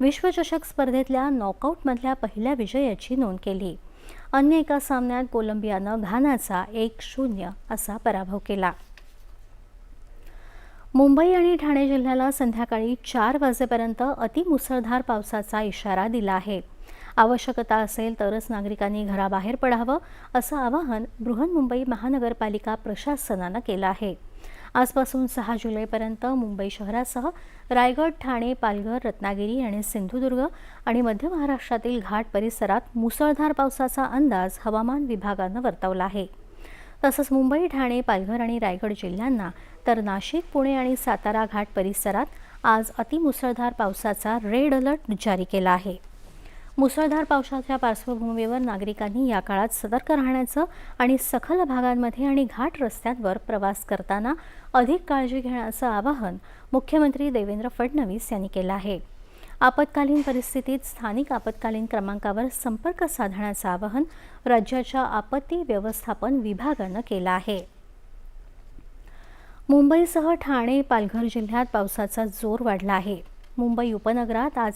विश्वचषक स्पर्धेतल्या नॉकआउटमधल्या पहिल्या विजयाची नोंद केली। अन्य एका सामन्यात कोलंबियानं घानाचा 1-0 असा पराभव केला। मुंबई आणि ठाणे जिल्ह्याला संध्याकाळी 4 वाजेपर्यंत अतिमुसळधार पावसाचा इशारा दिला आहे। आवश्यकता असेल तरच नागरिकांनी घराबाहेर पडावं असं आवाहन बृहन्मुंबई महानगरपालिका प्रशासनानं केलं आहे। आजपासून 6 जुलैपर्यंत मुंबई शहरासह रायगड, ठाणे, पालघर, रत्नागिरी आणि सिंधुदुर्ग आणि मध्य महाराष्ट्रातील घाट परिसरात मुसळधार पावसाचा अंदाज हवामान विभागानं वर्तवला आहे। तसंच मुंबई, ठाणे, पालघर आणि रायगड जिल्ह्यांना तर नाशिक, पुणे आणि सातारा घाट परिसरात आज अतिमुसळधार पावसाचा रेड अलर्ट जारी केला आहे। मुसळधार पावसाच्या पार्श्वभूमीवर नागरिकांनी या काळात सतर्क राहण्याचं आणि सखल भागांमध्ये आणि घाट रस्त्यांवर प्रवास करताना अधिक काळजी घेण्याचं आवाहन मुख्यमंत्री देवेंद्र फडणवीस यांनी केलं आहे। आपत्कालीन परिस्थितीत स्थानिक आपत्कालीन क्रमांकावर संपर्क साधण्याचं आवाहन राज्याच्या आपत्ती व्यवस्थापन विभागानं केलं आहे। मुंबईसह ठाणे, पालघर जिल्ह्यात पावसाचा जोर वाढला आहे। मुंबई उपनगरात आज